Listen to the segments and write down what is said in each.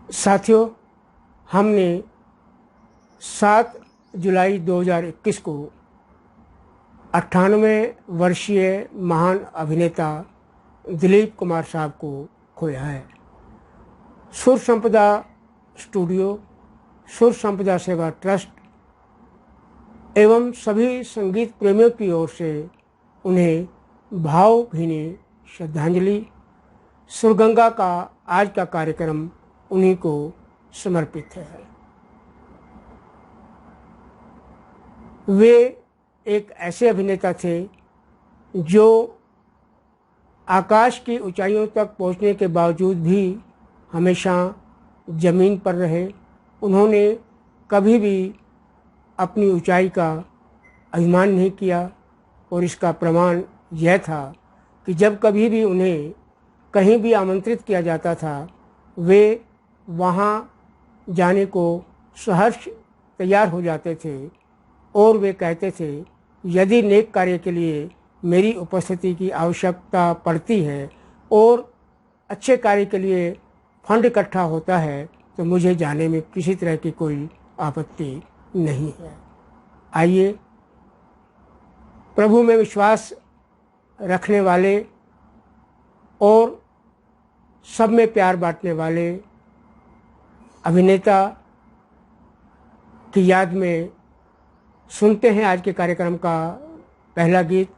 साथियों, हमने 7 जुलाई 2021 को 98 वर्षीय महान अभिनेता दिलीप कुमार साहब को खोया है। सुर संपदा स्टूडियो, सुर संपदा सेवा ट्रस्ट एवं सभी संगीत प्रेमियों की ओर से उन्हें भावभीनी श्रद्धांजलि। सुरगंगा का आज का कार्यक्रम उन्हीं को समर्पित है। वे एक ऐसे अभिनेता थे जो आकाश की ऊंचाइयों तक पहुंचने के बावजूद भी हमेशा ज़मीन पर रहे। उन्होंने कभी भी अपनी ऊंचाई का अभिमान नहीं किया और इसका प्रमाण यह था कि जब कभी भी उन्हें कहीं भी आमंत्रित किया जाता था, वे वहाँ जाने को सहर्ष तैयार हो जाते थे और वे कहते थे, यदि नेक कार्य के लिए मेरी उपस्थिति की आवश्यकता पड़ती है और अच्छे कार्य के लिए फंड इकट्ठा होता है तो मुझे जाने में किसी तरह की कोई आपत्ति नहीं है। आइए, प्रभु में विश्वास रखने वाले और सब में प्यार बांटने वाले अभिनेता की याद में सुनते हैं आज के कार्यक्रम का पहला गीत,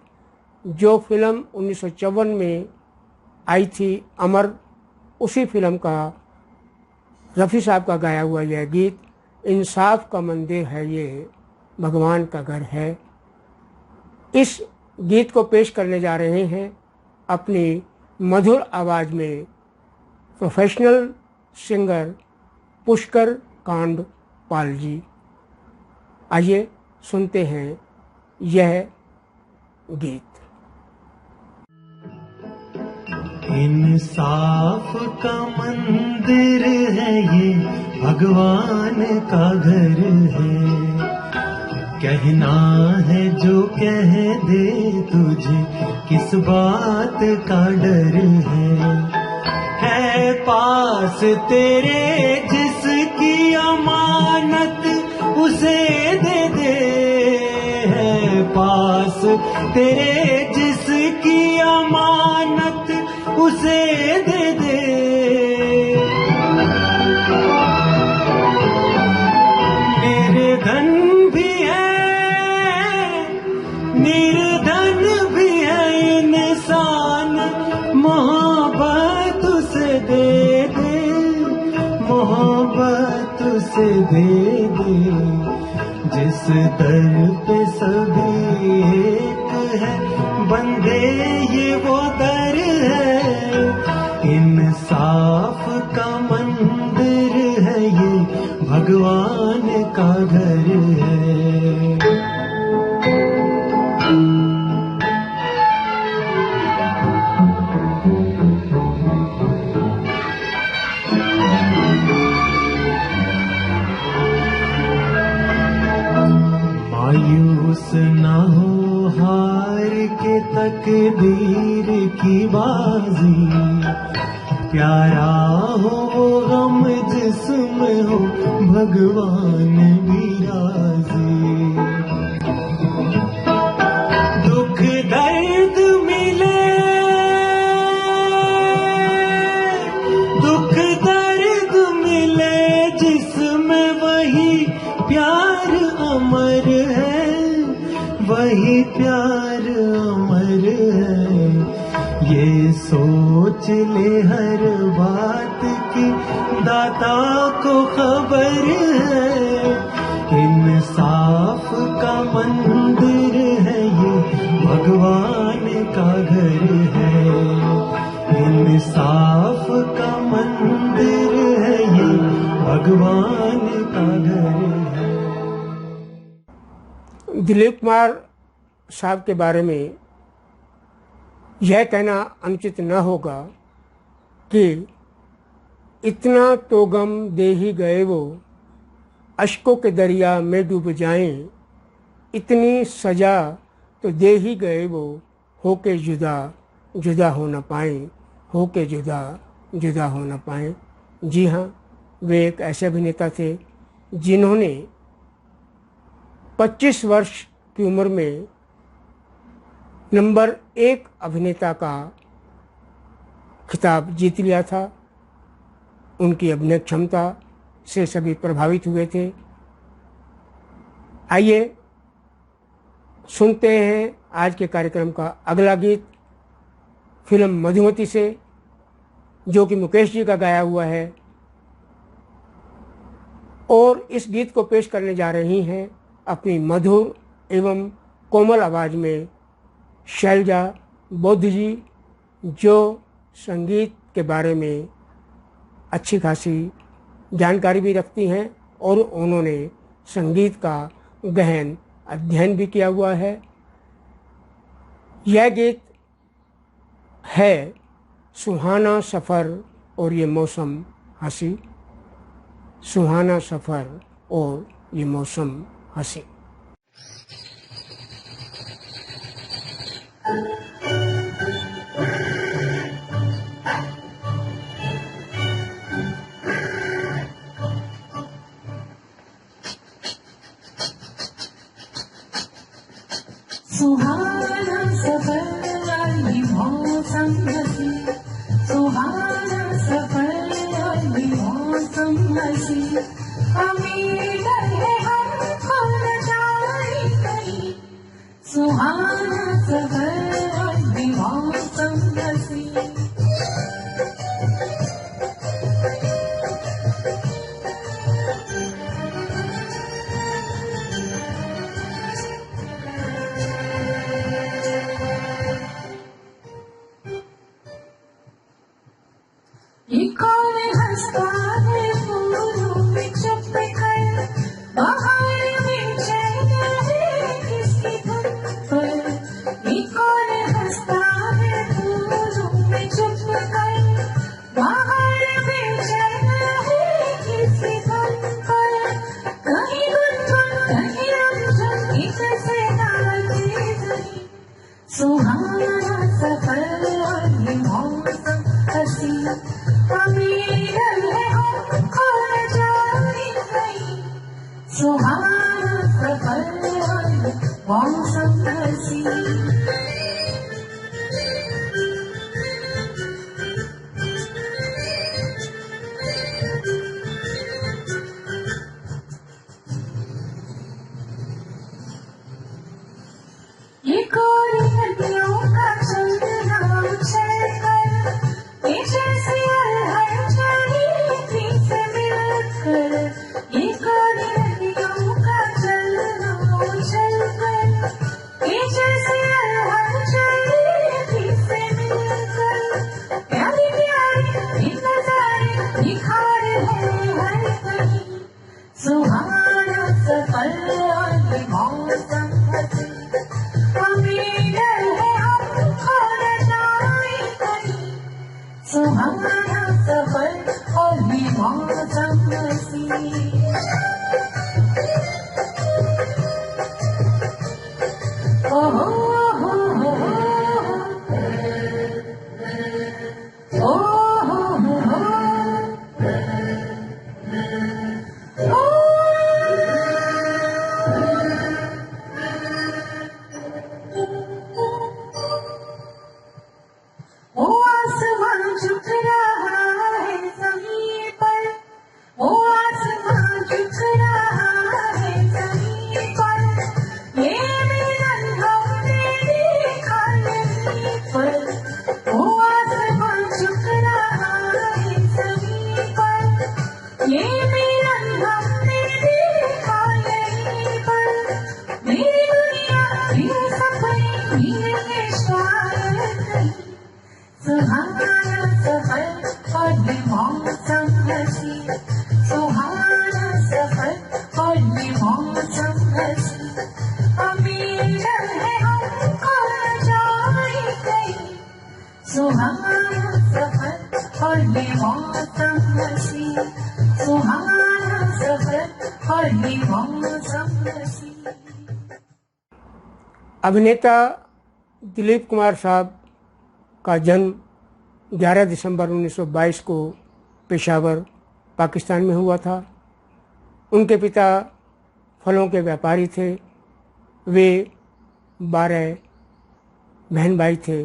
जो फिल्म 1954 में आई थी अमर, उसी फिल्म का रफ़ी साहब का गाया हुआ यह गीत। इंसाफ का मंदिर है ये, भगवान का घर है। इस गीत को पेश करने जा रहे हैं अपनी मधुर आवाज़ में प्रोफेशनल सिंगर पुष्कर कांड पाल जी। आइए सुनते हैं यह गीत। इंसाफ का मंदिर है ये, भगवान का घर है। कहना है जो कह दे तुझे, किस बात का डर है पास तेरे जिसकी अमानत उसे दे दे। है पास तेरे जिसकी अमानत उसे दे दे। निर्धन भी है, निर्धन भी है इंसान, मोहब्बत उसे दे दे, मोहब्बत उसे दे दे। जिस दर पे सभी एक है, बंदे ये वो दर है। इंसाफ का मंदिर है ये, भगवान का घर है। मायूस ना हो हार के तकदीर की बाजी, प्यारा हो वो गम जिसमें हो भगवान भी राजी। दुख दर्द मिले, दुख दर्द मिले जिसमें वही प्यार अमर है, वही प्यार अमर है। ये सोच ले हर बात की दाता को खबर है। इंसाफ का मंदिर है ये, भगवान का घर है। इंसाफ का मंदिर है ये, भगवान का घर है। दिलीप कुमार साहब के बारे में यह कहना अनुचित न होगा कि इतना तो गम दे ही गए वो, अश्कों के दरिया में डूब जाएं। इतनी सजा तो दे ही गए वो, होके जुदा जुदा हो न पाएं, होके जुदा जुदा हो न पाएं। जी हाँ, वे एक ऐसे अभिनेता थे जिन्होंने 25 वर्ष की उम्र में नंबर 1 अभिनेता का खिताब जीत लिया था। उनकी अभिनय क्षमता से सभी प्रभावित हुए थे। आइए सुनते हैं आज के कार्यक्रम का अगला गीत फिल्म मधुमती से, जो कि मुकेश जी का गाया हुआ है। और इस गीत को पेश करने जा रही हैं अपनी मधुर एवं कोमल आवाज़ में शैलजा बौद्ध जी, जो संगीत के बारे में अच्छी खासी जानकारी भी रखती हैं और उन्होंने संगीत का गहन अध्ययन भी किया हुआ है। यह गीत है सुहाना सफ़र और ये मौसम हंसी, सुहाना सफ़र और ये मौसम हंसी। सुहाना सफर ये मौसम हंसी, सुहाना सफर ये मौसम हंसी, उम्मीद है हम खो जाए कहीं, सुहाना सफर ये मौसम हंसी। ये कौन हंसता है फूलों में छुप कर, बाहर में चैन है किसकी धुन पर। ये कौन हंसता है फूलों में छुप कर, बाहर में चैन है किसकी धुन पर। कहीं गुनगुन कहीं रंझन एक से नाचे जहीं, सुहाना सफर और ये मौसम हंसी, उम्मीद है हम खो जाए कहीं, सुहाना सफर और मौसम हंसी। ये कोरी नदियों का चलना उछलकर, ये जैसे हलचल से मिलकर। ये कोरी नदियों का चलना उछलकर, ये जैसे हलचल से मिलकर। प्यारे प्यारे ये नजारे निखार है हर कहीं, सुहाना सफर और ये मौसम हंसी, उम्मीद है हम खो जाए कहीं, सुहाना सफर और ये मौसम हंसी। ओहो हो हो ओहो हो ओ आसमान झुक रहा है जमीन पर, ओ आसमान झुक रहा है जमीन पर। ये मिलन हमने देखा यहीं पर, ओ आसमान झुक रहा है जमीन पर। ये मिलन हमने देखा यहीं पर। मेरी दुनिया मेरे सपने मेरे शायद कहीं, सुहाना सफर और ये मौसम हंसी, सुहाना सफर और ये मौसम हंसी, उम्मीद है हम खो जाए कहीं, सुहाना सफर और ये मौसम हंसी, सुहाना सफर और ये मौसम हंसी। अभिनेता दिलीप कुमार साहब का जन्म 11 दिसंबर 1922 को पेशावर पाकिस्तान में हुआ था। उनके पिता फलों के व्यापारी थे। वे 12 बहन भाई थे।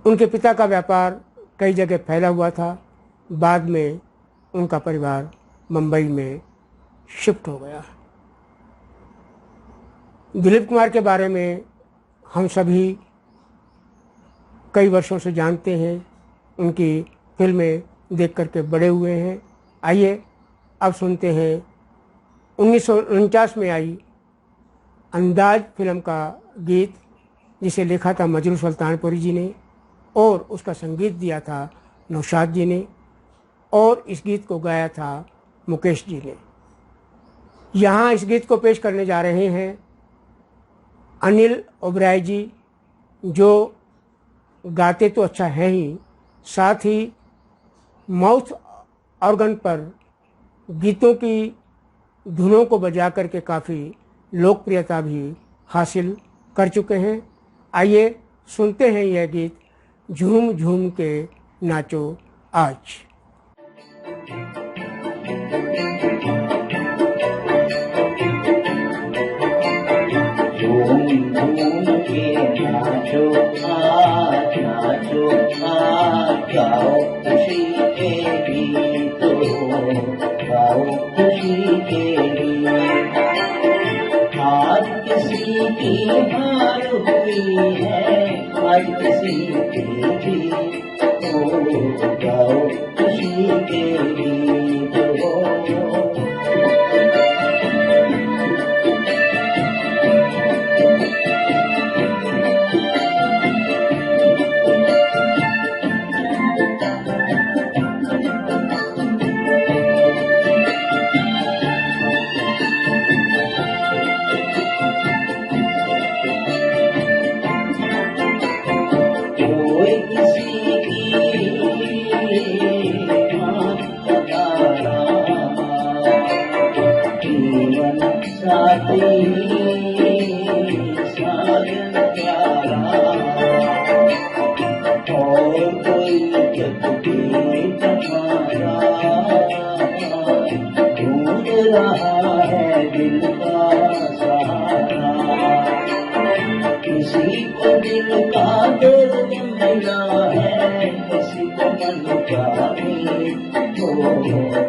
उनके पिता का व्यापार कई जगह फैला हुआ था। बाद में उनका परिवार मुंबई में शिफ्ट हो गया। दिलीप कुमार के बारे में हम सभी कई वर्षों से जानते हैं, उनकी फिल्में देख करके बड़े हुए हैं। आइए अब सुनते हैं 1949 में आई अंदाज फिल्म का गीत, जिसे लिखा था मजरू सुल्तानपुरी जी ने और उसका संगीत दिया था नौशाद जी ने, और इस गीत को गाया था मुकेश जी ने। यहाँ इस गीत को पेश करने जा रहे हैं अनिल ओबराय जी, जो गाते तो अच्छा है ही, साथ ही माउथ ऑर्गन पर गीतों की धुनों को बजा करके काफ़ी लोकप्रियता भी हासिल कर चुके हैं। आइए सुनते हैं यह गीत, झूम झूम के नाचो आज। झूम झूम के नाचो आज, नाचो आज, गाओ खुशी के गीत, गाओ खुशी के गीत। आज किसी की हार हुई है, आज किसी की जीत, गाओ खुशी के गीत हो। किसी को दिल का दर्द मिला है, किसी को मन का गीत हो,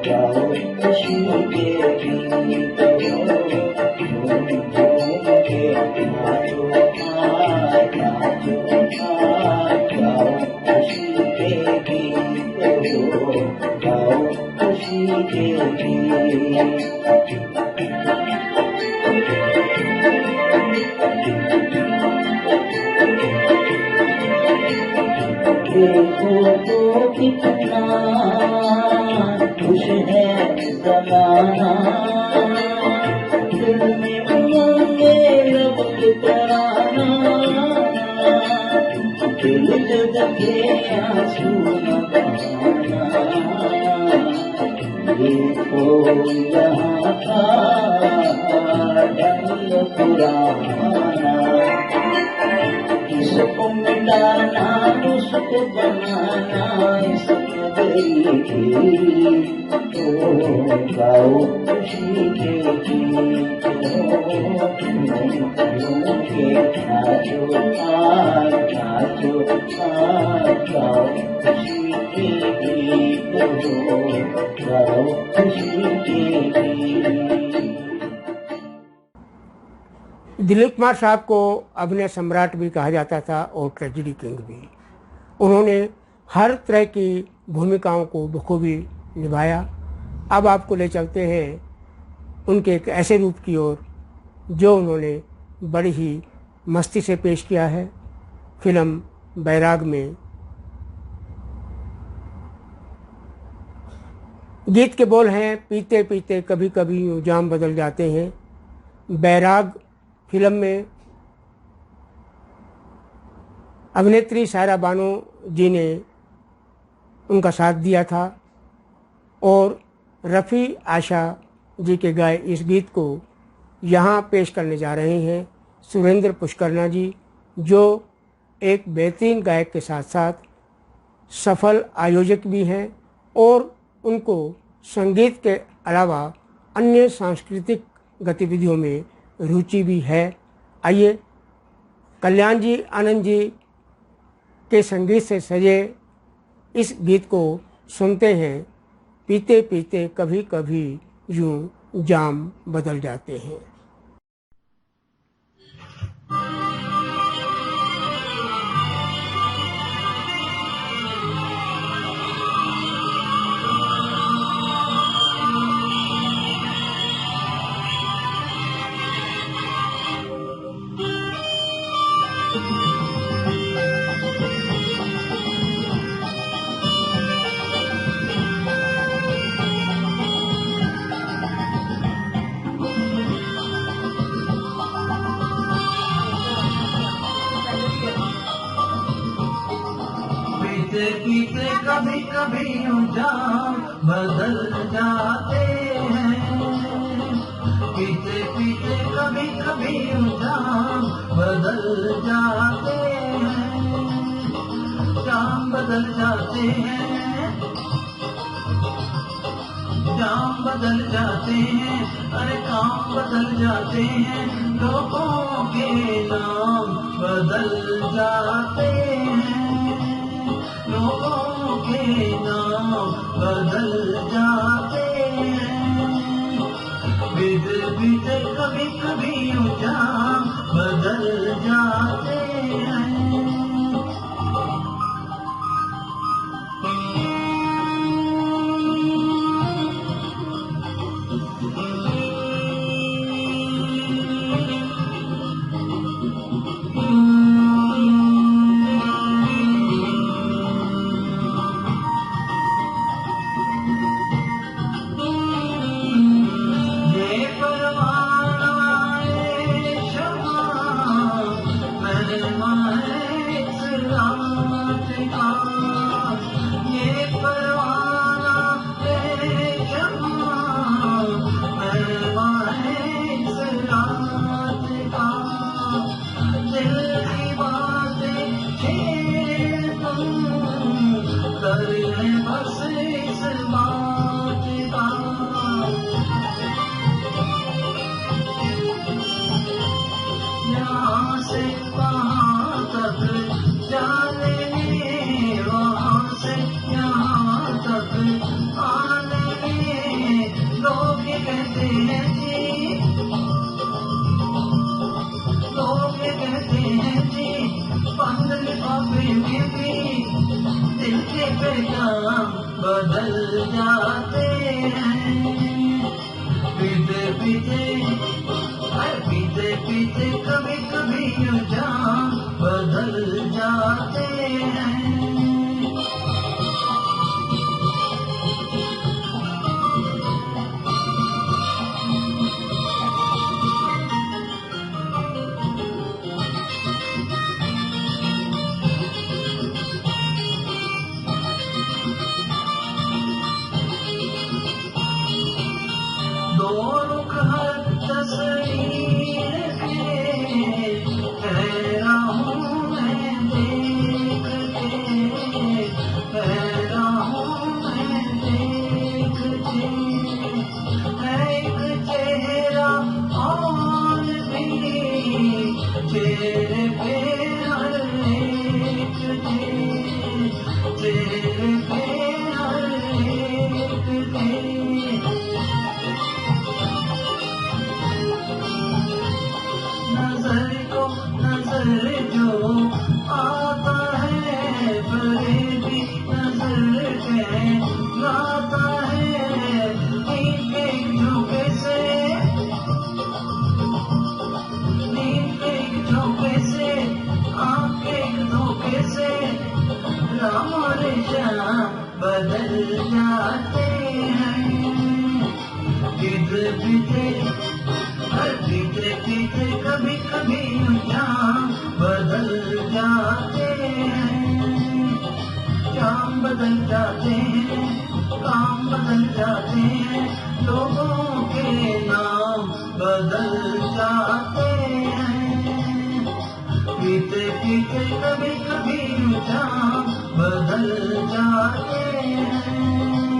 गाओ खुशी के गीत हो। झूम झूम के नाचो आज, नाचो आज, गाओ खुशी के गीत हो, गाओ खुशी के गीत। देखो तो कितना खुश है ज़माना, दिल में उमंगे लब की तराना, दिल जो दबे आंसू न बहाना। देखो यहाँ का ढंग पुराना, इसको मिटाना उसको बनाना, इस नगरी की गाओ खुशी के गीत हो। झूम के नाचो आज, नाचो आज, गाओ खुशी के गीत हो, गाओ खुशी के गीत। दिलीप कुमार साहब को अभिनय सम्राट भी कहा जाता था और ट्रेजेडी किंग भी। उन्होंने हर तरह की भूमिकाओं को बखूबी निभाया। अब आपको ले चलते हैं उनके एक ऐसे रूप की ओर जो उन्होंने बड़ी ही मस्ती से पेश किया है फिल्म बैराग में। गीत के बोल हैं, पीते पीते कभी कभी यूँ जाम बदल जाते हैं। बैराग फिल्म में अभिनेत्री सायरा बानो जी ने उनका साथ दिया था और रफ़ी आशा जी के गाए इस गीत को यहाँ पेश करने जा रहे हैं सुरेंद्र पुष्करना जी, जो एक बेहतरीन गायक के साथ साथ सफल आयोजक भी हैं और उनको संगीत के अलावा अन्य सांस्कृतिक गतिविधियों में रुचि भी है। आइए कल्याण जी आनंद जी के संगीत से सजे इस गीत को सुनते हैं। पीते पीते कभी कभी यूं जाम बदल जाते हैं। पीते पीते कभी कभी यूं जाम बदल जाते हैं। पीते पीते कभी कभी यूं जाम बदल जाते हैं। जाम बदल जाते हैं, जाम बदल जाते हैं, अरे काम बदल जाते हैं। लोगों के नाम बदल जाते हैं, लोगों के नाम बदल जाते हैं। बीते बीते कभी कभी यूं जाम बदल जाते हैं। बदल जाते हैं। पीते पीते पीते पीते कभी कभी यूं जाम बदल जाते हैं। दो रुख हर तस्वीर के ठहरा हूँ मैं देख के, ठहरा हूँ मैं देख के। है एक चेहरा और भी चेहरे पे हर एक के, चेहरे पे हर एक के। नजर को नजर जो आता है फरेबी नजर के लाता है। नींद के झोंके से, नींद के झोंके से, आँख के धोखे से राम और श्याम बदल जाते हैं। पीते पीते पीते पीते कभी कभी जाम बदल जाते हैं। जाम बदल जाते हैं, काम बदल जाते हैं। लोगों के नाम बदल जाते हैं। पीते पीते कभी कभी जाम बदल जाते हैं।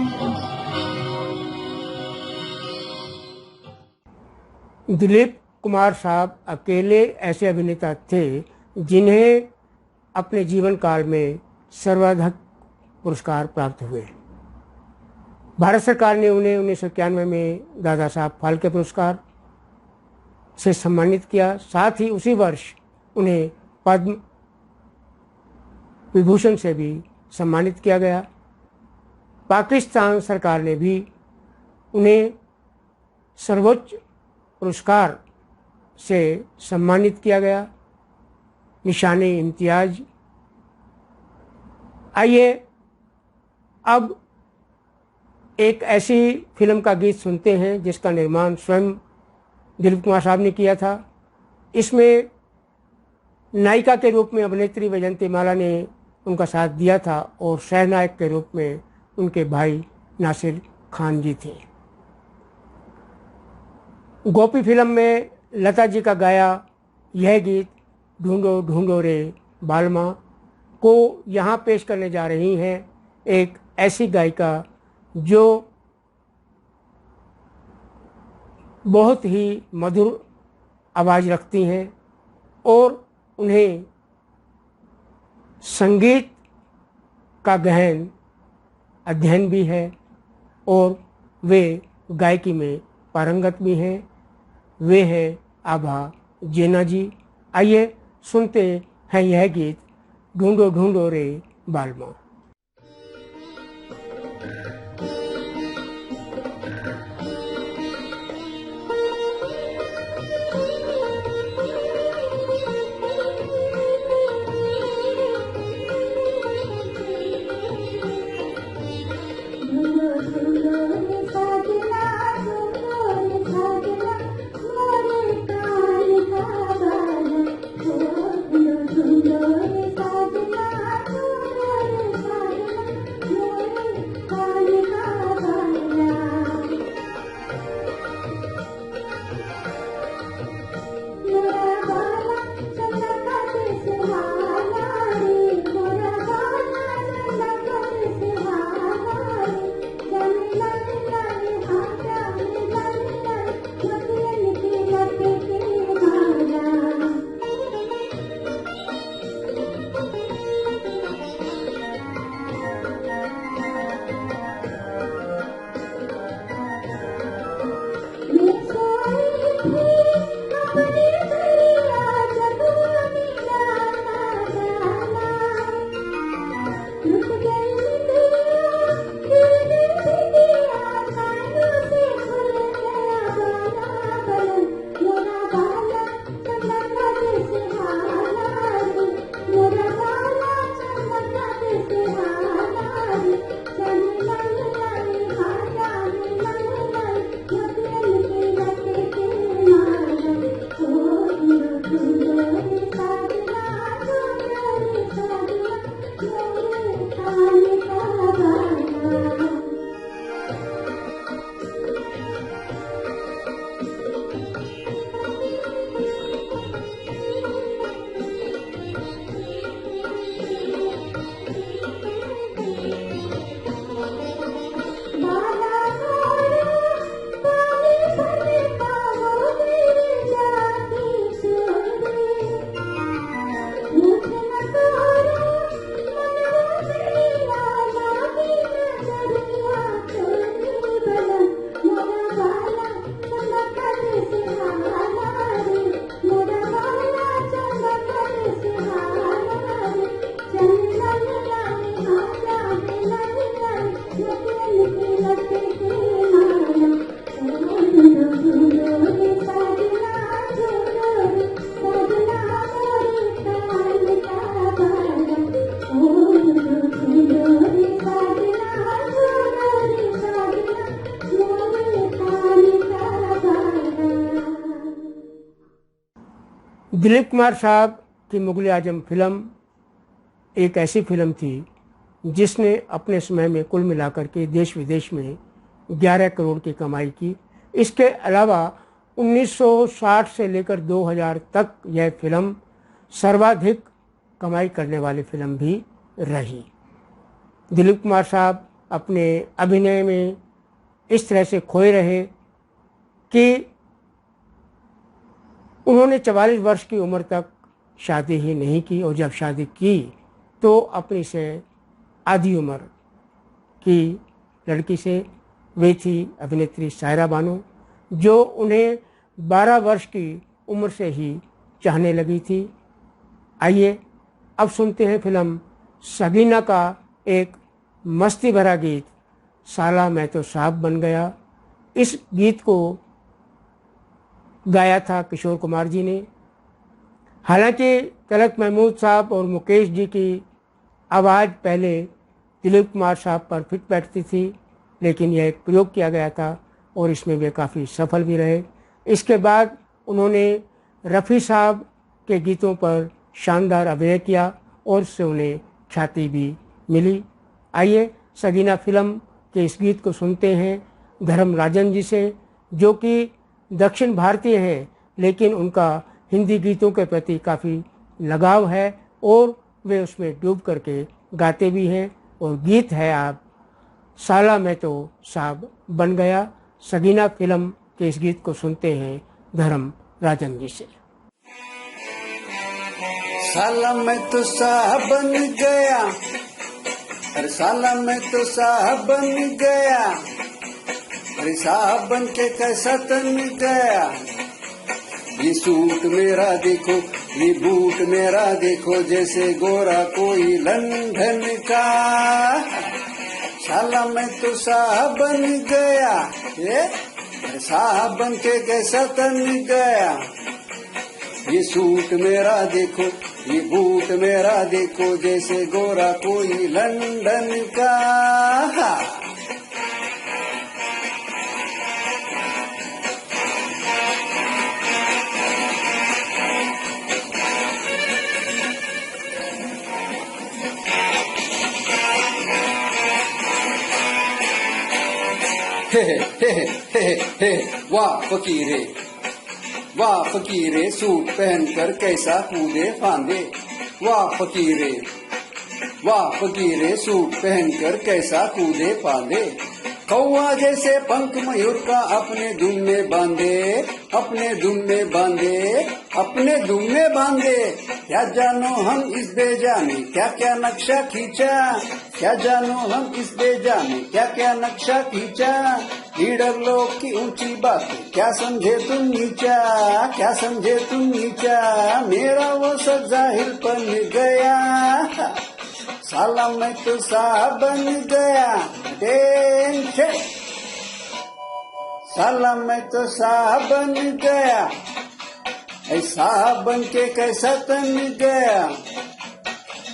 दिलीप कुमार साहब अकेले ऐसे अभिनेता थे जिन्हें अपने जीवन काल में सर्वाधिक पुरस्कार प्राप्त हुए। भारत सरकार ने उन्हें 1991 में दादा साहब फाल्के पुरस्कार से सम्मानित किया। साथ ही उसी वर्ष उन्हें पद्म विभूषण से भी सम्मानित किया गया। पाकिस्तान सरकार ने भी उन्हें सर्वोच्च पुरस्कार से सम्मानित किया गया, निशाने इम्तियाज। आइए अब एक ऐसी फिल्म का गीत सुनते हैं जिसका निर्माण स्वयं दिलीप कुमार साहब ने किया था। इसमें नायिका के रूप में अभिनेत्री वैजयंती माला ने उनका साथ दिया था और सहनायक के रूप में उनके भाई नासिर खान जी थे। गोपी फिल्म में लता जी का गाया यह गीत ढूंढो ढूंढो रे बालमा को यहाँ पेश करने जा रही हैं एक ऐसी गायिका जो बहुत ही मधुर आवाज़ रखती हैं और उन्हें संगीत का गहन अध्ययन भी है और वे गायकी में पारंगत भी हैं। वे हैं आभा जेना जी। आइए सुनते हैं यह गीत ढूंढो ढूंढो रे बालमा। दिलीप कुमार साहब की मुगल आजम फिल्म एक ऐसी फिल्म थी जिसने अपने समय में कुल मिलाकर के देश विदेश में 11 करोड़ की कमाई की। इसके अलावा 1960 से लेकर 2000 तक यह फिल्म सर्वाधिक कमाई करने वाली फिल्म भी रही। दिलीप कुमार साहब अपने अभिनय में इस तरह से खोए रहे कि उन्होंने 44 वर्ष की उम्र तक शादी ही नहीं की, और जब शादी की तो अपनी से आधी उम्र की लड़की से। वे थी अभिनेत्री सायरा बानो, जो उन्हें 12 वर्ष की उम्र से ही चाहने लगी थी। आइए अब सुनते हैं फिल्म सगीना का एक मस्ती भरा गीत, साला मैं तो साहब बन गया। इस गीत को गाया था किशोर कुमार जी ने। हालांकि तलत महमूद साहब और मुकेश जी की आवाज़ पहले दिलीप कुमार साहब पर फिट बैठती थी, लेकिन यह एक प्रयोग किया गया था और इसमें वे काफ़ी सफल भी रहे। इसके बाद उन्होंने रफ़ी साहब के गीतों पर शानदार अभिनय किया और उससे उन्हें ख्याति भी मिली। आइए सगीना फिल्म के इस गीत को सुनते हैं धर्म राजन जी से, जो कि दक्षिण भारतीय हैं, लेकिन उनका हिंदी गीतों के प्रति काफ़ी लगाव है और वे उसमें डूब करके गाते भी हैं। और गीत है आप साला मैं तो साहब बन गया। सगीना फिल्म के इस गीत को सुनते हैं धर्म राजन जी से। साला मैं तो साहब बन गया, अरे साला मैं तो साहब बन गया, अरे साहब बन के कैसा तन गया। ये सूट मेरा देखो, ये बूट मेरा देखो, जैसे गोरा कोई लंदन का। साला मैं तो साहब बन गया, ये साहब बन के कैसा तन गया। ये सूट मेरा देखो, ये बूट मेरा देखो, जैसे गोरा कोई लंदन का। हे हे हे हे वाह फकीरे, वाह फकीरे, सूट पहनकर कैसा कूदे फांदे। वाह फकीरे, वाह फकीरे, सूट पहनकर कैसा कूदे फांदे। कौवा जैसे पंख मयूर का अपने दुम में बांधे, अपने दुम में बांधे, अपने दुम में बांधे। क्या जानो हम इस बेजाने क्या क्या नक्शा खींचा, क्या जानो हम इस बेजाने क्या क्या नक्शा खींचा। लीडर लोग की ऊंची बात क्या समझे तुम नीचा, क्या समझे तुम नीचा। मेरा वो सब जाहिर बन गया, साला मैं तो साहब बन गया। टेंशन, साला मैं तो साहब बन गया, ऐसा बन के कैसा तन गया।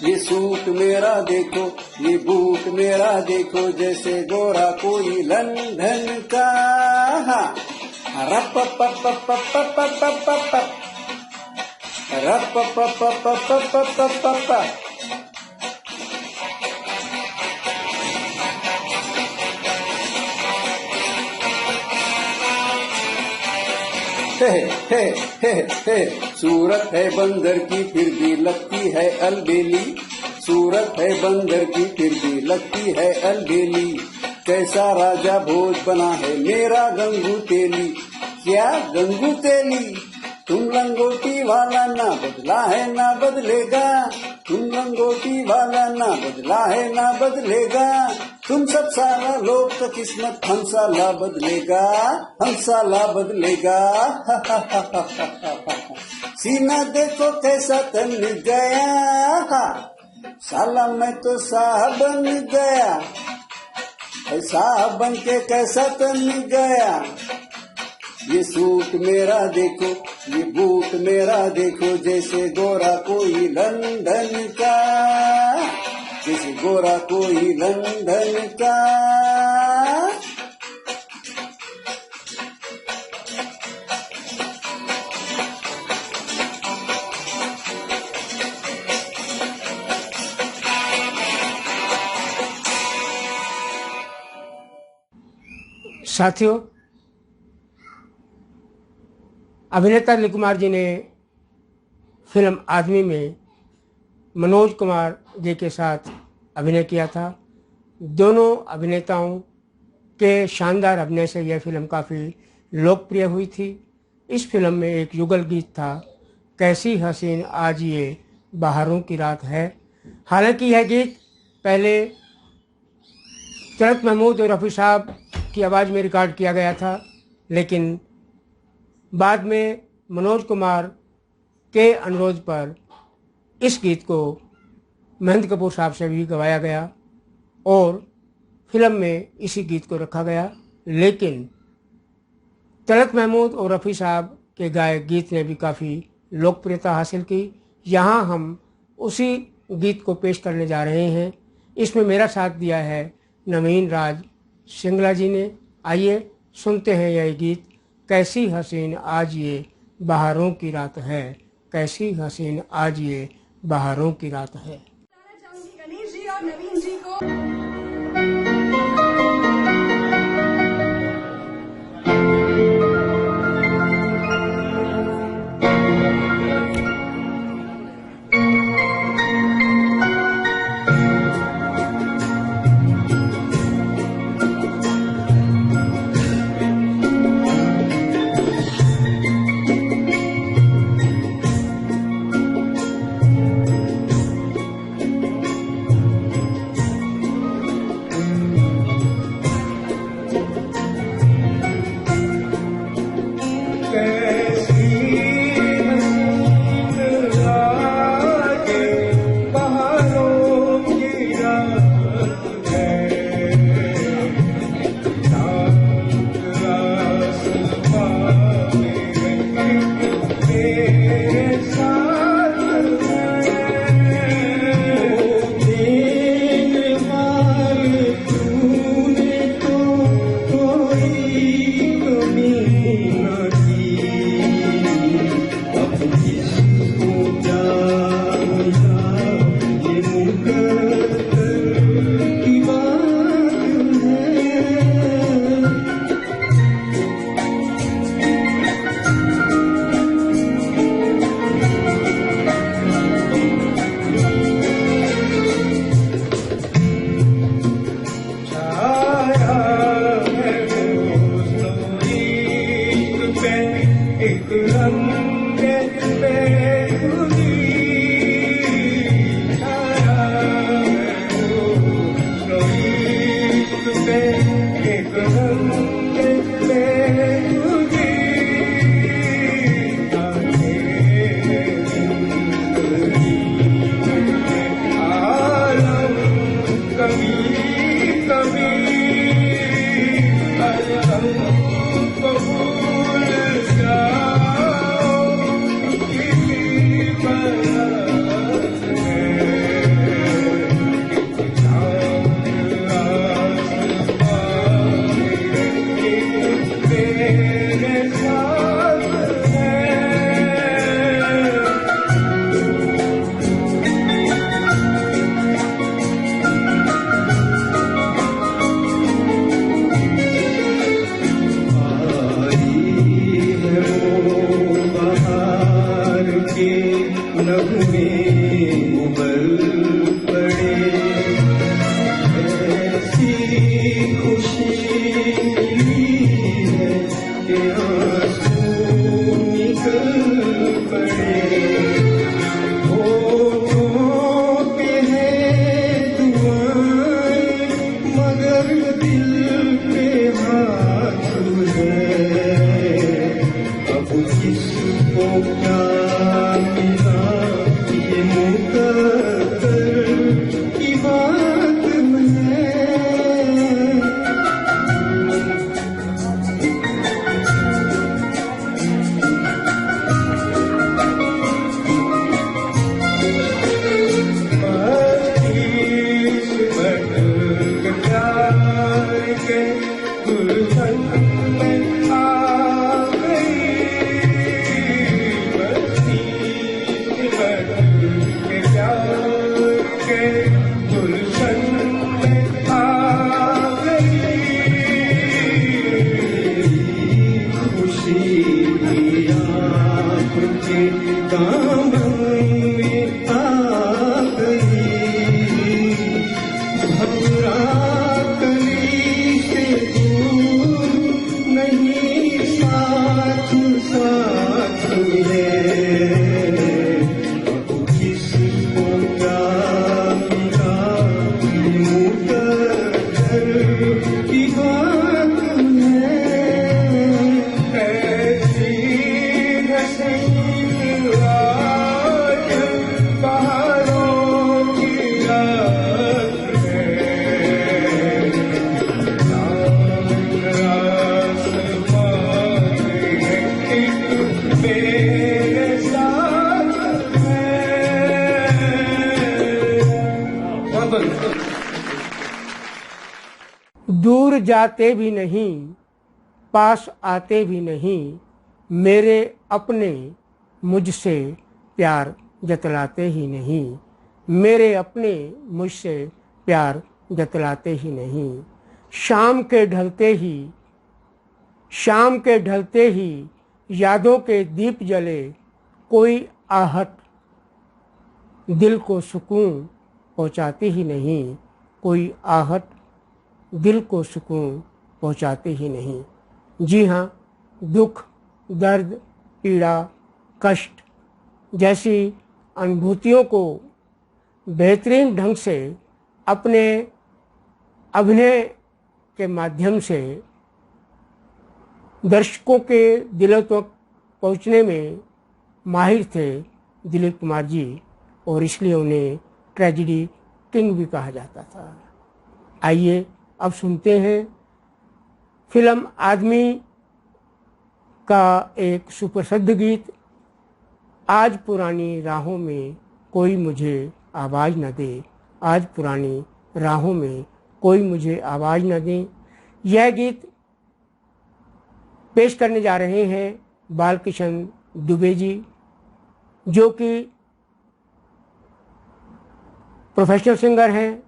ये सूट मेरा देखो, ये बूट मेरा देखो, जैसे गोरा कोई लंदन का। रप प प प प प प प रप प प प प प प। हे हे हे हे, सूरत है बंदर की फिर भी लगती है अलबेली, सूरत है बंदर की फिर भी लगती है अलबेली। कैसा राजा भोज बना है मेरा गंगू तेली। क्या गंगू तेली, तुम लंगोटी वाला ना बदला है ना बदलेगा, तुम लंगोटी वाला ना बदला है ना बदलेगा। तुम सब सारा लोग का किस्मत हमसाला बदलेगा, हमसाला बदलेगा। सीना देखो कैसा तन गया, साला मैं तो साहब बन गया, साहब बन के कैसा तन गया। ये सूट मेरा देखो, ये बूट मेरा देखो, जैसे गोरा कोई लंदन का, जैसे गोरा कोई लंदन का। साथियों, अभिनेता दिलीप कुमार जी ने फिल्म आदमी में मनोज कुमार जी के साथ अभिनय किया था। दोनों अभिनेताओं के शानदार अभिनय से यह फिल्म काफ़ी लोकप्रिय हुई थी। इस फिल्म में एक युगल गीत था, कैसी हसीन आज ये बहारों की रात है। हालांकि यह गीत पहले तलत महमूद और रफ़ी साहब की आवाज़ में रिकॉर्ड किया गया था, लेकिन बाद में मनोज कुमार के अनुरोध पर इस गीत को महेंद्र कपूर साहब से भी गवाया गया और फिल्म में इसी गीत को रखा गया। लेकिन तलत महमूद और रफ़ी साहब के गाए गीत ने भी काफ़ी लोकप्रियता हासिल की। यहाँ हम उसी गीत को पेश करने जा रहे हैं। इसमें मेरा साथ दिया है नवीन राज सिंगला जी ने। आइए सुनते हैं यह गीत, कैसी हसीन आज ये बहारों की रात है, कैसी हसीन आज ये बहारों की रात है। गणेश जी और नवीन जी को के की बात है, ऐसी हसीन आज बहारों की रात है, आसमान है एक मेरे साथ है। दूर जाते भी नहीं, पास आते भी नहीं, मेरे अपने मुझसे प्यार जतलाते ही नहीं, मेरे अपने मुझसे प्यार जतलाते ही नहीं। शाम के ढलते ही यादों के दीप जले, कोई आहट दिल को सुकून पहुंचाती ही नहीं, कोई आहट दिल को सुकून पहुंचाते ही नहीं। जी हाँ, दुख, दर्द, पीड़ा, कष्ट जैसी अनुभूतियों को बेहतरीन ढंग से अपने अभिनय के माध्यम से दर्शकों के दिलों तक पहुंचने में माहिर थे दिलीप कुमार जी, और इसलिए उन्हें ट्रेजेडी किंग भी कहा जाता था। आइए अब सुनते हैं फिल्म आदमी का एक सुप्रसिद्ध गीत, आज पुरानी राहों में कोई मुझे आवाज़ न दे, आज पुरानी राहों में कोई मुझे आवाज़ न दे। यह गीत पेश करने जा रहे हैं बालकिशन दुबे जी, जो कि प्रोफेशनल सिंगर हैं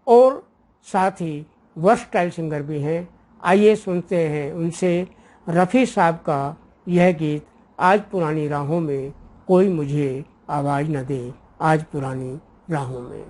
और साथ ही वर्सटाइल सिंगर भी हैं। आइए सुनते हैं उनसे रफ़ी साहब का यह गीत, आज पुरानी राहों में कोई मुझे आवाज़ न दे, आज पुरानी राहों में।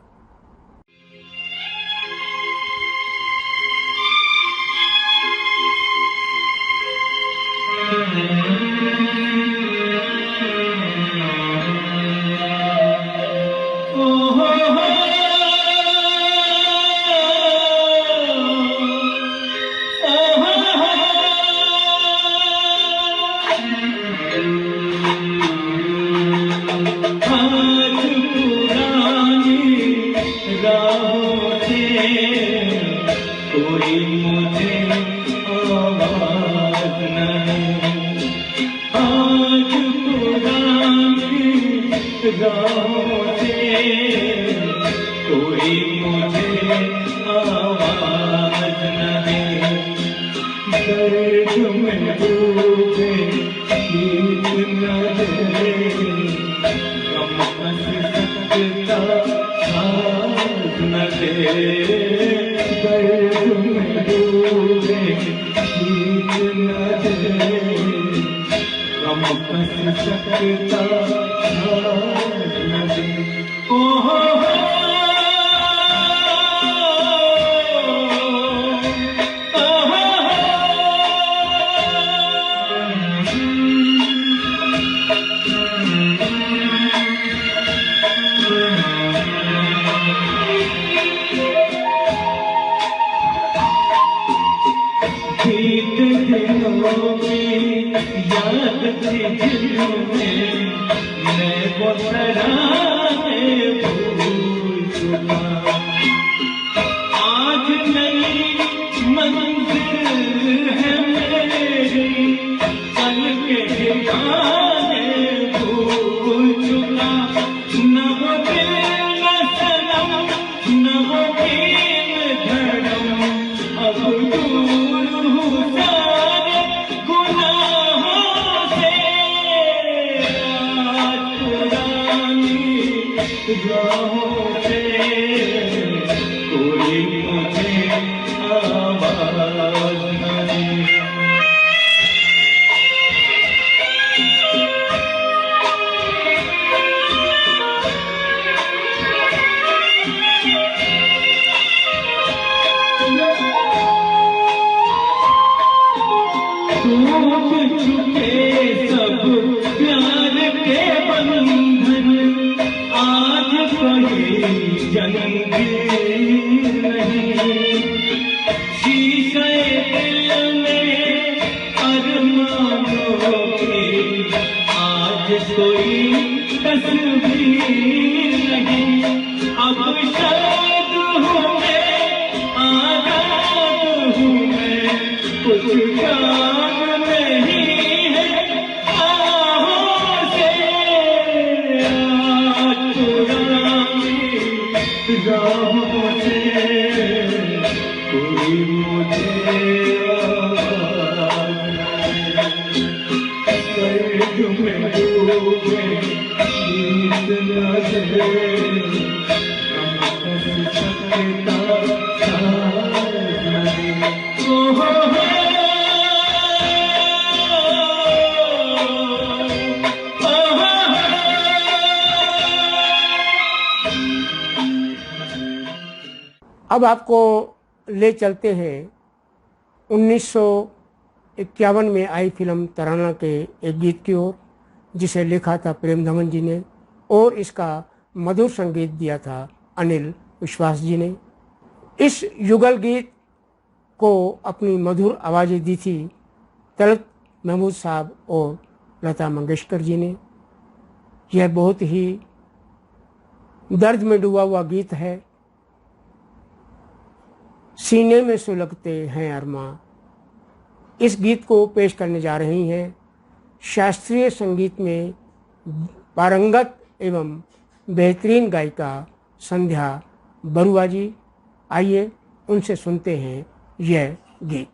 जंग नहीं कुछ काम नहीं है आहों से आज पुरानी राहों से कोई मुझे सर्ग में डूबे नींद न दे हम हंस सकता अब आपको ले चलते हैं 1951 में आई फिल्म तराना के एक गीत की ओर, जिसे लिखा था प्रेम धवन जी ने और इसका मधुर संगीत दिया था अनिल विश्वास जी ने। इस युगल गीत को अपनी मधुर आवाज़ें दी थी तलत महमूद साहब और लता मंगेशकर जी ने। यह बहुत ही दर्द में डूबा हुआ गीत है। सीने में सुलगते हैं अरमां, इस गीत को पेश करने जा रही हैं शास्त्रीय संगीत में पारंगत एवं बेहतरीन गायिका संध्या बरुआ जी। आइए उनसे सुनते हैं यह गीत।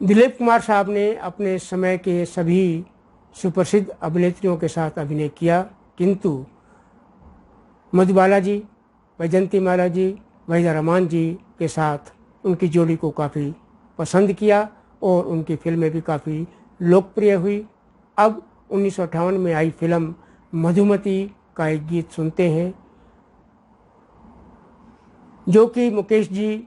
दिलीप कुमार साहब ने अपने समय के सभी सुप्रसिद्ध अभिनेत्रियों के साथ अभिनय किया, किंतु मधुबाला जी, वैजयंती माला जी, वहीदा रहमान जी के साथ उनकी जोड़ी को काफ़ी पसंद किया और उनकी फिल्में भी काफ़ी लोकप्रिय हुई। अब 1958 में आई फिल्म मधुमती का एक गीत सुनते हैं, जो कि मुकेश जी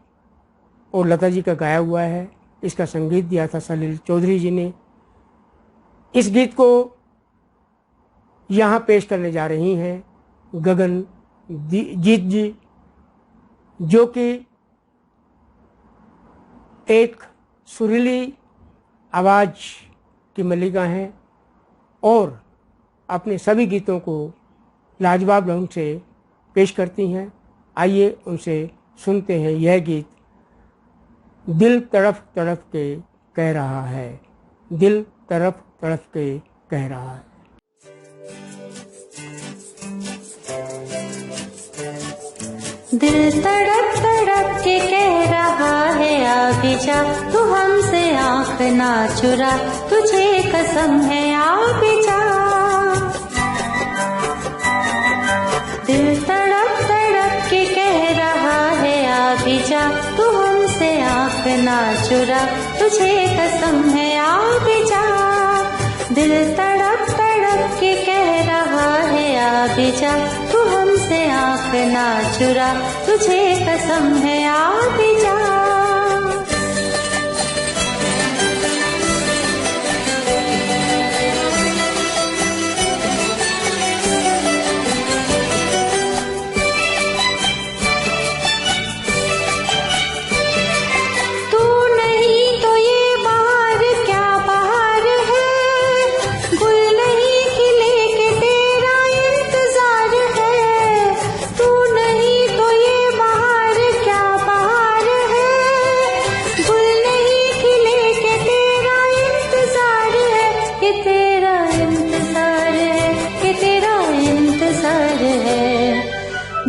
और लता जी का गाया हुआ है। इसका संगीत दिया था सलील चौधरी जी ने। इस गीत को यहाँ पेश करने जा रही हैं गगनजीत जी, जो कि एक सुरीली आवाज़ की मल्लिका हैं और अपने सभी गीतों को लाजवाब ढंग से पेश करती हैं। आइए उनसे सुनते हैं यह गीत, दिल तड़प तड़प के कह रहा है, दिल तड़प तड़प के कह रहा है। दिल तड़प तड़प के कह रहा है आ भी जा, तू हमसे आँख ना चुरा, तुझे कसम है आ भी जा। दिल तड़प तड़प के कह रहा है आ भी जा, तू हमसे आँख ना चुरा, तुझे कसम है आ भी जा। दिल तड़प तड़प के कह रहा है आ भी जा, तू हमसे आँख ना चुरा, तुझे कसम है आ भी जा।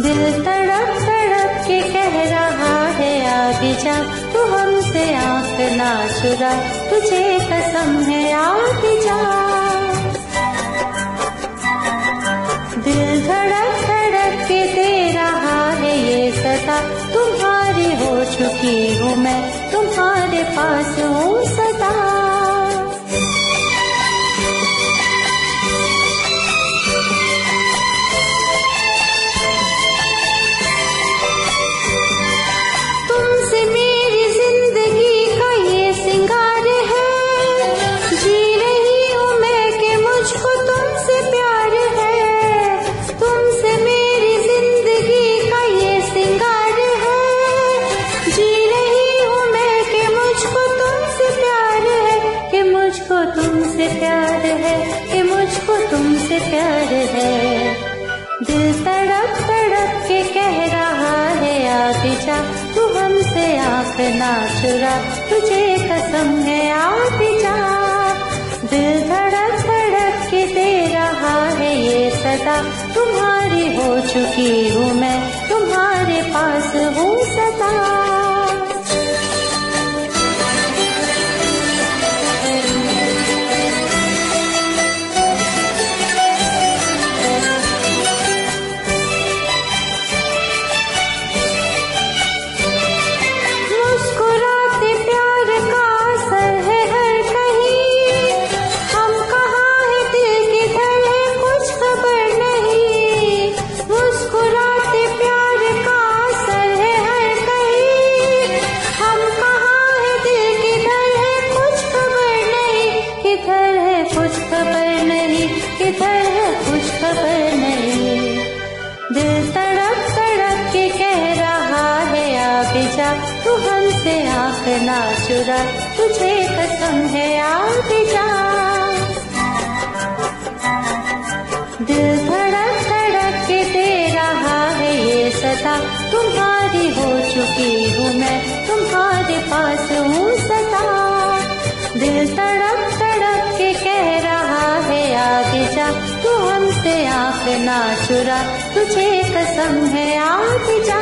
दिल तड़प तड़प के कह रहा है आ भी जा, तू हमसे आँख ना चुरा, तुझे कसम है आ भी जा। दिल धड़क धड़क के दे रहा है ये सदा, तुम्हारी हो चुकी हूँ मैं, तुम्हारे पास हूँ सदा। तुमसे प्यार है कि मुझको तुमसे प्यार है। दिल तड़प तड़प के कह रहा है आ भी जा, तू हमसे आँख ना चुरा, तुझे कसम है आ भी जा। दिल धड़क धड़क के दे रहा है ये सदा, तुम्हारी हो चुकी हूँ मैं, तुम्हारे पास हूँ सदा। तू हमसे आँख ना चुरा, तुझे कसम है आ भी जा। दिल धड़क धड़क के दे रहा है ये सदा, तुम्हारी हो चुकी हूँ मैं, तुम्हारे पास हूँ सदा। दिल तड़प तड़प के कह रहा है आ भी जा, तू हमसे आँख ना चुरा, तुझे कसम है आ भी जा।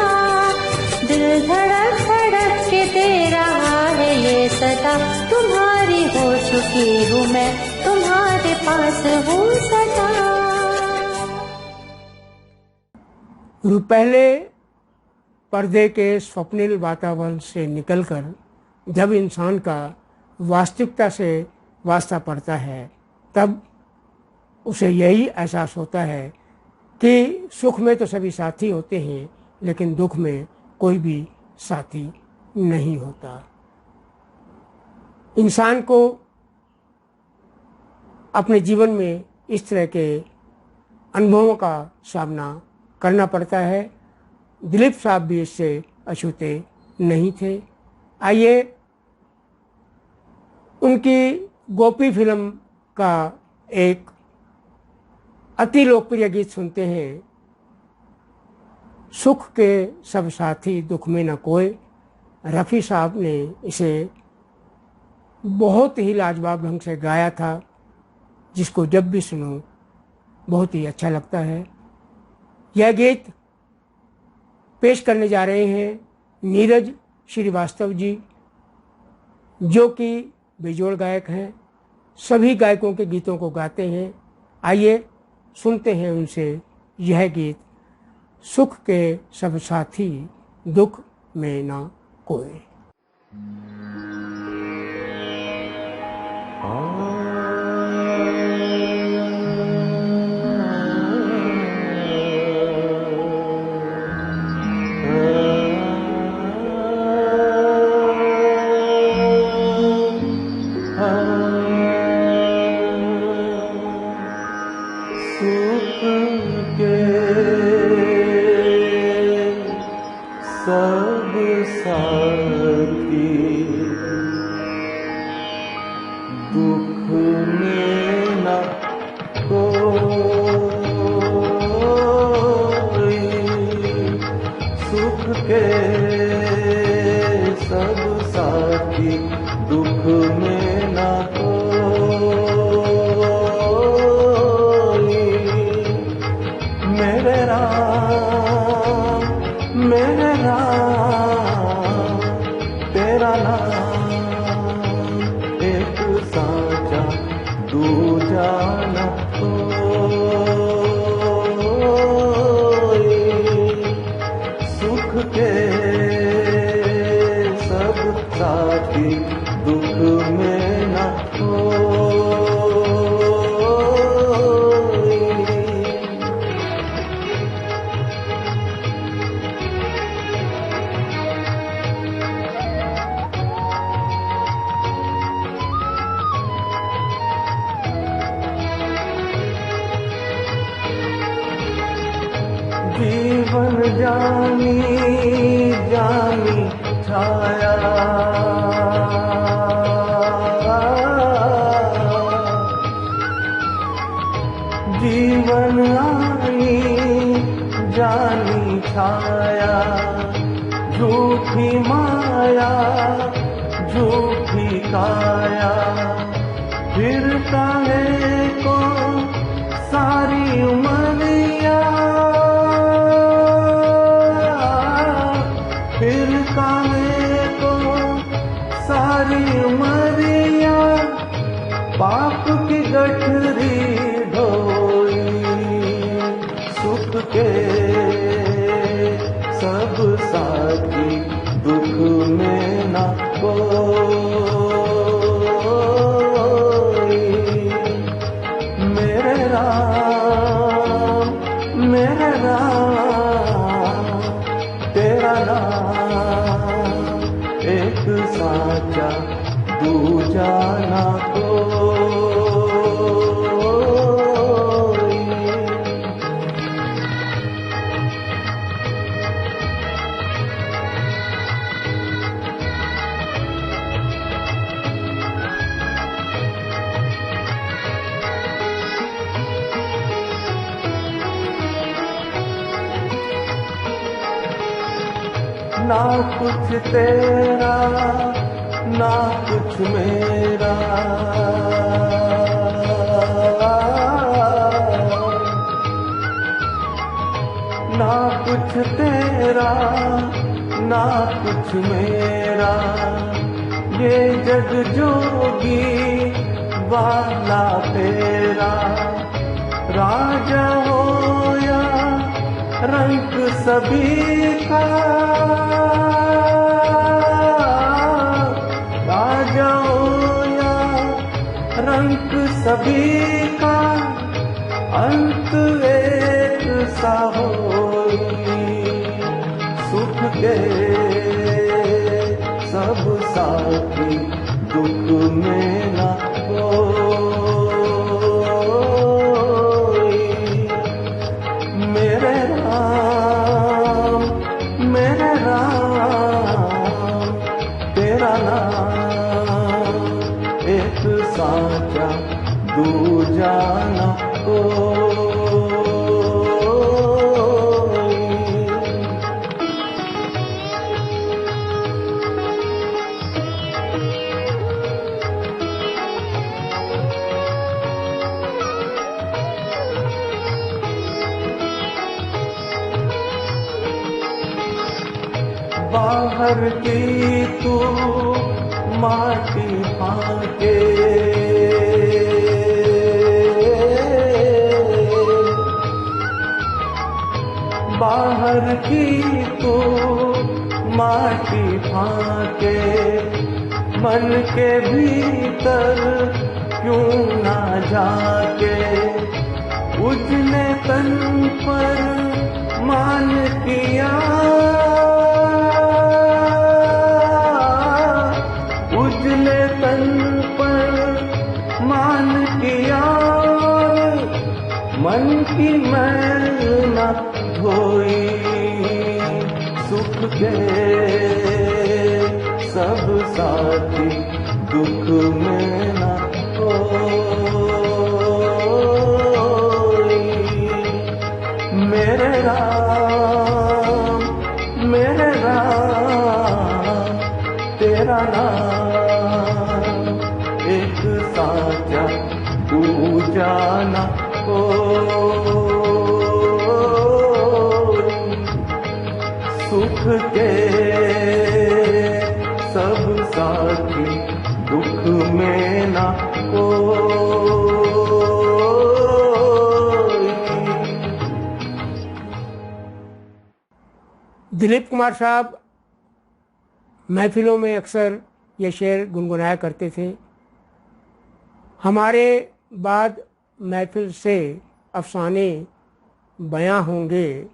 दिल धड़क धड़क के दे रहा है ये सदा, तुम चुकी हूँ मैं, तुम्हारे पास हूँ सदा। पहले पर्दे के स्वप्निल वातावरण से निकलकर जब इंसान का वास्तविकता से वास्ता पड़ता है, तब उसे यही एहसास होता है कि सुख में तो सभी साथी होते हैं, लेकिन दुख में कोई भी साथी नहीं होता। इंसान को अपने जीवन में इस तरह के अनुभवों का सामना करना पड़ता है। दिलीप साहब भी इससे अछूते नहीं थे। आइए उनकी गोपी फिल्म का एक अति लोकप्रिय गीत सुनते हैं। सुख के सब साथी दुख में न कोई। रफ़ी साहब ने इसे बहुत ही लाजवाब ढंग से गाया था, जिसको जब भी सुनो बहुत ही अच्छा लगता है। यह गीत पेश करने जा रहे हैं नीरज श्रीवास्तव जी, जो कि बेजोड़ गायक हैं, सभी गायकों के गीतों को गाते हैं। आइए सुनते हैं उनसे यह गीत, सुख के सब साथी दुख में ना कोई। सब साथी दुख में न कोई, सुख के सब साथी दुख में न कोई। मेरे राम मेरे राम तेरा नाम एक साचा दूजा न कोई। सुख के सब साथी दुख में न कोई। जीवन जानी जानी छाया, जीवन आनी जानी छाया, झूठी माया झूठी काया, फिर काहे को सारी उमरिया, फिर काहे को सारी उमरिया, पाप की गठरी ढोई। सुख के सब साथी दुख में न कोई। मेरे राम तेरा नाम एक साचा दूजा न कोई। ना कुछ तेरा ना कुछ मेरा, ना कुछ तेरा ना कुछ मेरा, ये जग जोगी वाला फेरा, राजा हो या रंग सभी का, राजा हो या रंग सभी का, अंत एक सा होई। सुख के सब साथी दुख में न कोई। मेरे राम तेरा नाम एक साचा दूजा न कोई। बाहर की तू माटी फाके, बाहर की तू माटी फाके, मन के भीतर क्यों ना जाके, उजले तन पर मान किया, उजले तन पर मान किया, मन की मैल न धोई। सुख के सब साथी दुख में न कोई। मेरे राम तेरा नाम एक साचा दूजा न कोई। सुख के सब साथी दुख में न कोई। दिलीप कुमार साहब महफिलों में अक्सर ये शेर गुनगुनाया करते थे, हमारे बाद महफिल से अफसाने बयां होंगे,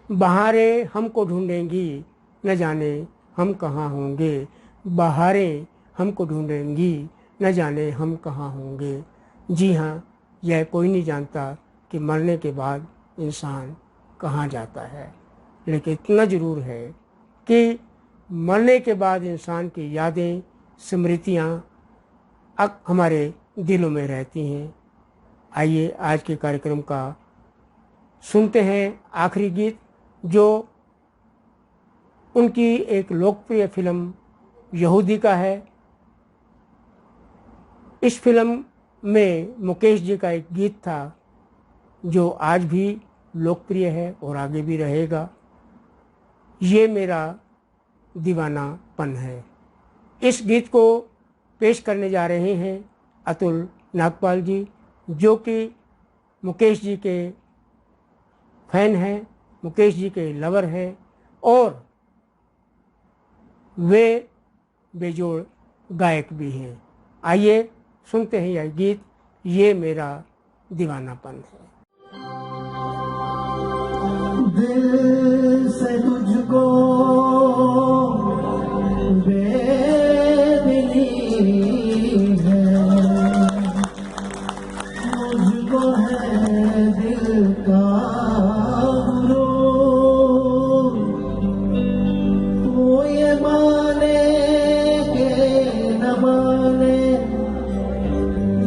बहारें हमको ढूंढेंगी न जाने हम कहाँ होंगे, बहारें हमको ढूंढेंगी न जाने हम कहाँ होंगे। जी हाँ, यह कोई नहीं जानता कि मरने के बाद इंसान कहाँ जाता है, लेकिन इतना ज़रूर है कि मरने के बाद इंसान की यादें, स्मृतियाँ अब हमारे दिलों में रहती हैं। आइए आज के कार्यक्रम का सुनते हैं आखिरी गीत, जो उनकी एक लोकप्रिय फिल्म यहूदी का है। इस फिल्म में मुकेश जी का एक गीत था जो आज भी लोकप्रिय है और आगे भी रहेगा, ये मेरा दीवानापन है। इस गीत को पेश करने जा रहे हैं अतुल नागपाल जी, जो कि मुकेश जी के फैन हैं, मुकेश जी के लवर हैं और वे बेजोड़ गायक भी हैं। आइए सुनते हैं यह गीत, ये मेरा दीवानापन है। दिल से तुझको बेदिली है, मुझको है दिल का गुरूर, वो ये माने के न माने,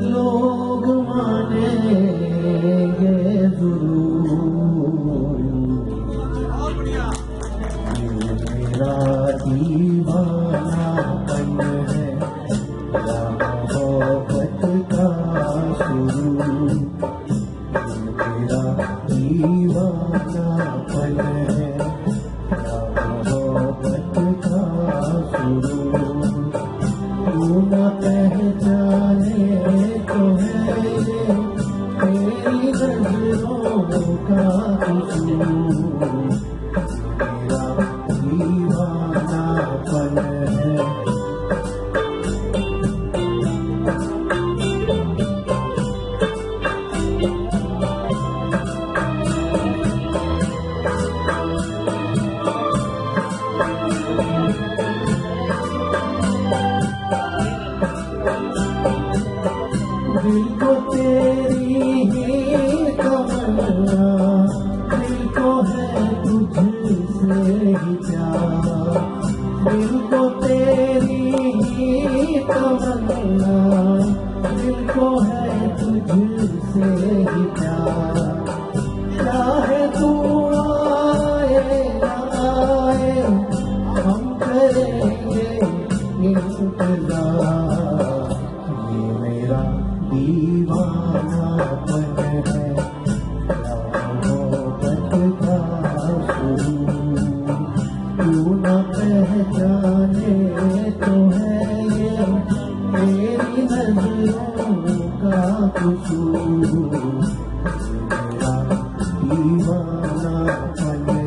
लोग मानेंगे जरूर। मेरा दीवानापन है, तमन्ना, दिल को है तुझसे ही प्यार। चाहे तू आए ना आए, हम करेंगे इंतजार। ये मेरा दीवानापन है, मोहब्बत का शुरू। तू न पहचाने तो है ये मेरी नजरों का कसूर। मेरा दीवानापन है।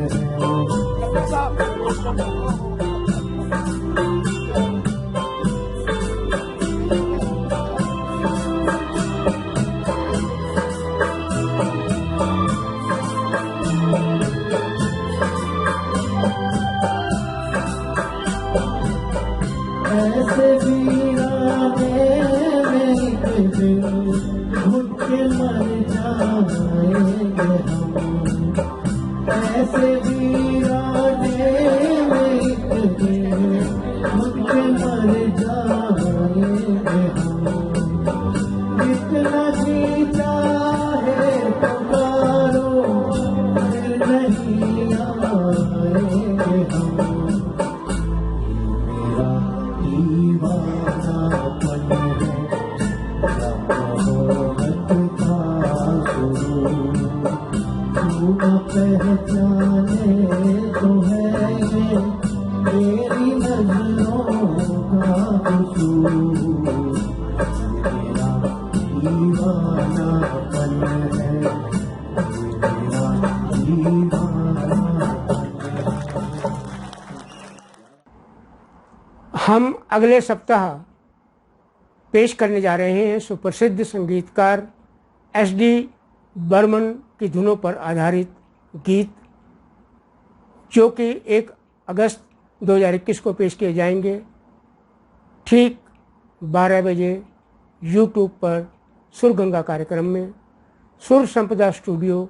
ऐसे वीराने में एक दिन घुट के मर जाएंगे हम। ऐसे वीराने में एक दिन घुट के मर जाएंगे हम। जितना जी चाहे पुकारो, फिर नहीं आएंगे हम। दीवानापन है, मोहब्बत का शुरू। तू न पहचाने तो है ये मेरी नजरों का कसूर। मेरा दीवानापन है, मेरा दीवानापन। हम अगले सप्ताह पेश करने जा रहे हैं सुप्रसिद्ध संगीतकार एस.डी. बर्मन की धुनों पर आधारित गीत, जो कि 1 अगस्त 2021 को पेश किए जाएंगे ठीक 12 बजे यूट्यूब पर सुरगंगा कार्यक्रम में। सुर संपदा स्टूडियो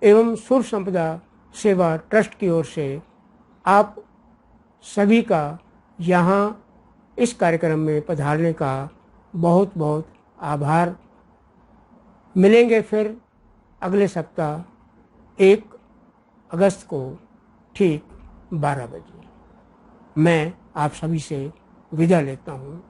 एवं सुर संपदा सेवा ट्रस्ट की ओर से आप सभी का यहाँ इस कार्यक्रम में पधारने का बहुत बहुत आभार। मिलेंगे फिर अगले सप्ताह 1 अगस्त को ठीक 12 बजे। मैं आप सभी से विदा लेता हूँ।